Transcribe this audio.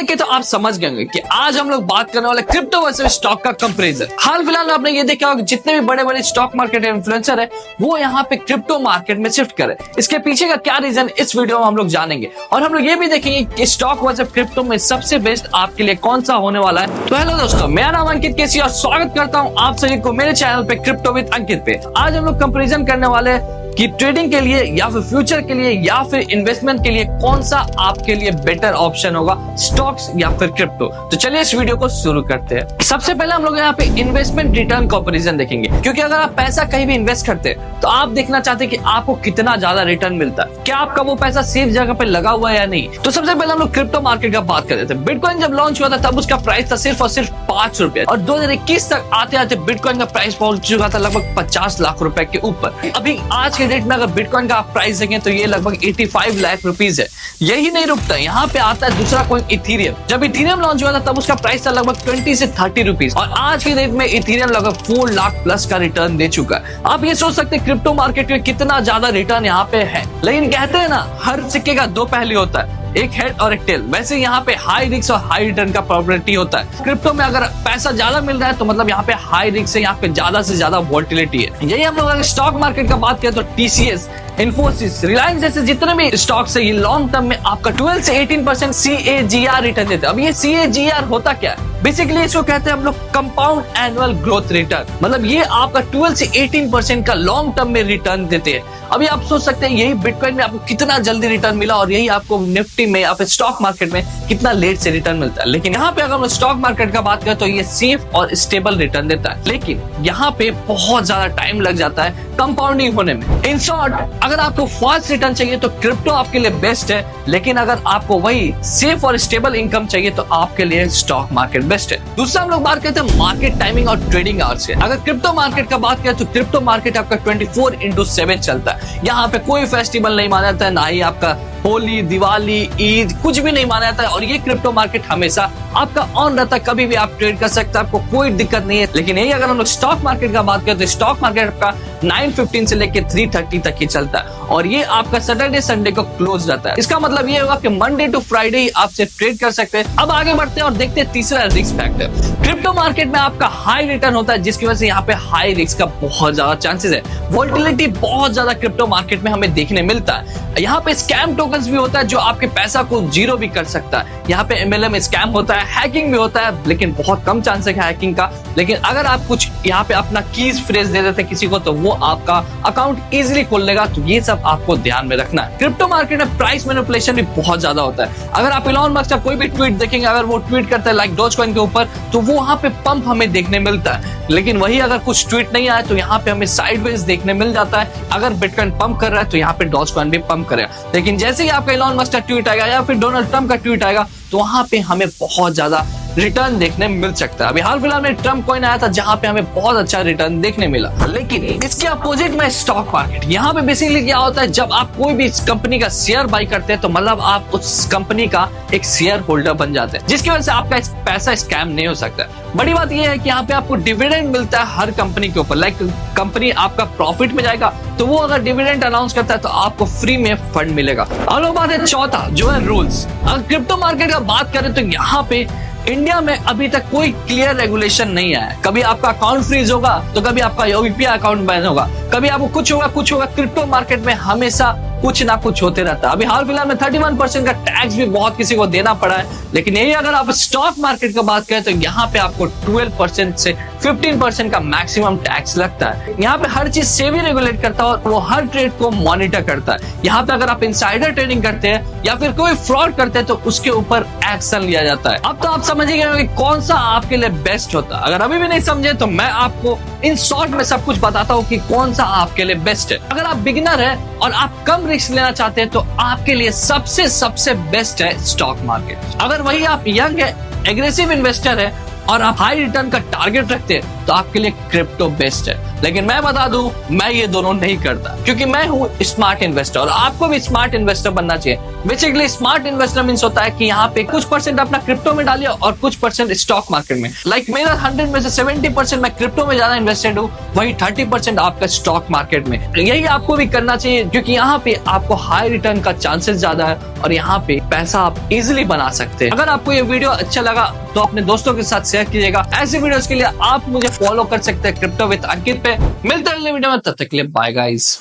देख के तो आप समझ गए होंगे कि आज हम लोग बात करने वाले क्रिप्टो वर्सेस स्टॉक का कंपैरिजन। हाल फिलहाल में आपने ये देखा होगा जितने भी बड़े बड़े स्टॉक मार्केट इन्फ्लुएंसर है वो यहाँ पे क्रिप्टो मार्केट में शिफ्ट करे। इसके पीछे का क्या रीजन इस वीडियो में हम लोग जानेंगे और हम लोग ये भी देखेंगे कि स्टॉक वर्सेस क्रिप्टो में सबसे बेस्ट आपके लिए कौन सा होने वाला है। तो हेलो दोस्तों, मेरा नाम अंकित केसी और स्वागत करता हूँ आप सभी को मेरे चैनल पे क्रिप्टो विद अंकित पे। आज हम लोग कंपैरिजन करने वाले कि ट्रेडिंग के लिए या फिर फ्यूचर के लिए या फिर इन्वेस्टमेंट के लिए कौन सा आपके लिए बेटर ऑप्शन होगा, स्टॉक्स या फिर क्रिप्टो। तो चलिए इस वीडियो को शुरू करते हैं। सबसे पहले हम लोग यहाँ पे इन्वेस्टमेंट रिटर्न कंपैरिजन देखेंगे, क्योंकि अगर आप पैसा कहीं भी इन्वेस्ट करते हैं तो आप देखना चाहते हैं कि आपको कितना ज्यादा रिटर्न मिलता है, क्या आपका वो पैसा सेफ जगह पे लगा हुआ है या नहीं। तो सबसे पहले हम लोग क्रिप्टो मार्केट का बात कर रहे थे। बिटकॉइन जब लॉन्च हुआ था तब उसका प्राइस था सिर्फ और सिर्फ 5 रुपए और 2021 तक आते आते बिटकॉइन का प्राइस पहुंच चुका था लगभग 50 लाख रुपए के ऊपर। अभी आज के डेट में अगर बिटकॉइन का आप प्राइस देखें तो ये लगभग 85 लाख रुपीस है। यही नहीं रुकता, यहाँ पे आता है दूसरा कॉइन इथेरियम। जब इथेरियम लॉन्च हुआ था तब उसका प्राइस था लगभग 20 से 30 रुपीस और आज की डेट में इथेरियम लगभग 4 लाख प्लस का रिटर्न दे चुका है। आप ये सोच सकते हैं क्रिप्टो मार्केट में कितना ज्यादा रिटर्न यहाँ पे है, लेकिन कहते हैं ना हर सिक्के का दो पहलू होता है, एक हेड और एक टेल। वैसे यहाँ पे हाई रिस्क और हाई रिटर्न का प्रोबेबिलिटी होता है। क्रिप्टो में अगर पैसा ज्यादा मिल रहा है तो मतलब यहाँ पे हाई रिस्क है, यहाँ पे ज्यादा से ज्यादा वोलेटिलिटी है। यही हम लोग अगर स्टॉक मार्केट का बात करें तो टीसीएस, इन्फोसिस, रिलायंस जैसे जितने भी स्टॉक्स है ये लॉन्ग टर्म में आपका 12 से 18% CAGR रिटर्न देते हैं। अब ये CAGR होता क्या है? बेसिकली इसको कहते हैं हम लोग कंपाउंड एनुअल ग्रोथ रिटर्न। मतलब ये आपका 12 से 18% का लॉन्ग टर्म में रिटर्न देते हैं। अभी आप सोच सकते हैं यही बिटकॉइन में आपको कितना जल्दी रिटर्न मिला और यही आपको निफ्टी में या फिर स्टॉक मार्केट में कितना लेट से रिटर्न मिलता है। लेकिन यहाँ पे अगर हम स्टॉक मार्केट का बात करें तो ये सेफ और स्टेबल रिटर्न देता है, लेकिन यहाँ पे बहुत ज्यादा टाइम लग जाता है कंपाउंडिंग होने में। इन शॉर्ट, अगर आपको फास्ट रिटर्न चाहिए तो क्रिप्टो आपके लिए बेस्ट है, लेकिन अगर आपको वही सेफ और स्टेबल इनकम चाहिए तो आपके लिए स्टॉक मार्केट बेस्ट है। दूसरा हम लोग बात करते हैं मार्केट टाइमिंग और ट्रेडिंग आवर्स के। अगर क्रिप्टो मार्केट का बात करें तो क्रिप्टो मार्केट आपका 24/7 चलता है। यहाँ पे कोई फेस्टिवल नहीं माना जाता है, ना ही आपका होली, दिवाली, ईद कुछ भी नहीं माना जाता है और ये क्रिप्टो मार्केट हमेशा आपका ऑन रहता है, कभी भी आप ट्रेड कर सकते हैं, आपको कोई दिक्कत नहीं है। लेकिन यही अगर हम लोग स्टॉक मार्केट का बात करें तो स्टॉक मार्केट आपका 9:15 से लेकर 3:30 तक ही चलता है और ये आपका सैटरडे संडे को क्लोज रहता है। इसका मतलब ये होगा कि मंडे टू फ्राइडे ही आप सिर्फ ट्रेड कर सकते हैं। अब आगे बढ़ते हैं और देखते हैं तीसरा रिस्क फैक्टर। क्रिप्टो मार्केट में आपका हाई रिटर्न होता है जिसकी वजह से यहाँ पे हाई रिस्क का बहुत ज्यादा चांसेस है। वोलेटिलिटी बहुत ज्यादा क्रिप्टो मार्केट में हमें देखने मिलता है। यहाँ पे स्कैम टोकन्स भी होता है जो आपके पैसा को जीरो भी कर सकता है। यहाँ पे MLM स्कैम होता है, हैकिंग भी होता है, लेकिन बहुत कम चांस है हैकिंग का। लेकिन अगर आप कुछ यहाँ पे अपना कीज फ्रेज दे देते किसी को तो वो आपका अकाउंट इजीली खोल लेगा। तो ये सब आपको ध्यान में रखना है। क्रिप्टो मार्केट में प्राइस मैनिपुलेशन भी बहुत ज्यादा होता है। अगर आप इलॉन मस्क का कोई भी ट्वीट देखेंगे, अगर वो ट्वीट करता है लाइक डॉजकॉइन के ऊपर तो वो वहां पे पंप हमें देखने मिलता है, लेकिन वही अगर कुछ ट्वीट नहीं आए तो यहाँ पे हमें साइडवेज देखने मिल जाता है। अगर बिटकॉइन पंप कर रहा है तो यहाँ पे डॉजकॉइन भी पंप करेगा, लेकिन जैसे ही आपका इलॉन मस्क का ट्वीट आएगा या फिर डोनाल्ड ट्रंप का ट्वीट आएगा तो वहां पे हमें बहुत ज्यादा रिटर्न देखने मिल सकता है। अभी हाल फिलहाल में ट्रम्प कॉइन आया था जहां पे हमें बहुत अच्छा रिटर्न देखने मिला, लेकिन इसके अपोजिट में स्टॉक मार्केट। यहाँ पे बेसिकली क्या होता है, जब आप कोई भी कंपनी का शेयर बाई करते हैं तो मतलब आप उस कंपनी का एक शेयर होल्डर बन जाते हैं, जिसकी वजह से आपका पैसा स्कैम नहीं हो सकता। बड़ी बात यह है कि यहाँ पे आपको डिविडेंड मिलता है हर कंपनी के ऊपर। लाइक कंपनी आपका प्रॉफिट में जाएगा तो वो अगर डिविडेंड अनाउंस करता है तो आपको फ्री में फंड मिलेगा। अब लोग बात है चौथा जो है रूल्स। अगर क्रिप्टो मार्केट का बात करें तो यहाँ पे इंडिया में अभी तक कोई क्लियर रेगुलेशन नहीं आया। कभी आपका अकाउंट फ्रीज होगा तो कभी आपका यूपीआई अकाउंट बैन होगा, कभी आपको कुछ होगा। क्रिप्टो मार्केट में हमेशा कुछ ना कुछ होते रहता है। अभी हाल फिलहाल में 31% का टैक्स भी बहुत किसी को देना पड़ा है, लेकिन यही अगर आप स्टॉक मार्केट की बात करें तो यहाँ पे आपको 12% से 15% का मैक्सिमम टैक्स लगता है। यहाँ पे हर चीज सेबी रेगुलेट करता है और वो हर ट्रेड को मॉनिटर करता है। यहाँ पे अगर आप इनसाइडर ट्रेडिंग करते हैं या फिर कोई फ्रॉड करते हैं तो उसके ऊपर एक्शन लिया जाता है। अब तो आप समझ गए कि कौन सा आपके लिए बेस्ट होता है। अगर अभी भी नहीं समझे तो मैं आपको इन शॉर्ट में सब कुछ बताता हूँ कि कौन सा आपके लिए बेस्ट है। अगर आप बिगिनर है और आप कम रिस्क लेना चाहते हैं तो आपके लिए सबसे बेस्ट है स्टॉक मार्केट। अगर वही आप यंग है, एग्रेसिव इन्वेस्टर है और आप हाई रिटर्न का टारगेट रखते हैं तो आपके लिए क्रिप्टो बेस्ट है। लेकिन मैं बता दूं, मैं ये दोनों नहीं करता क्योंकि मैं हूं स्मार्ट इन्वेस्टर और आपको भी स्मार्ट इन्वेस्टर बनना चाहिए। बेसिकली स्मार्ट इन्वेस्टर मींस होता है कि यहाँ पे कुछ परसेंट अपना क्रिप्टो में डालिए और कुछ परसेंट स्टॉक मार्केट में। लाइक मेरा 100 में से 70% मैं क्रिप्टो में ज्यादा इन्वेस्टेड हूँ, वही 30% आपका स्टॉक मार्केट में। यही आपको भी करना चाहिए क्योंकि यहाँ पे आपको हाई रिटर्न का चांसेस ज्यादा है और यहाँ पे पैसा आप इजिली बना सकते हैं। अगर आपको ये वीडियो अच्छा लगा तो अपने दोस्तों के साथ शेयर कीजिएगा। ऐसे वीडियोस के लिए आप मुझे फॉलो कर सकते हैं क्रिप्टो विद अंकित पे। मिलते हैं अगले वीडियो में, तब तक के लिए बाय गाइस।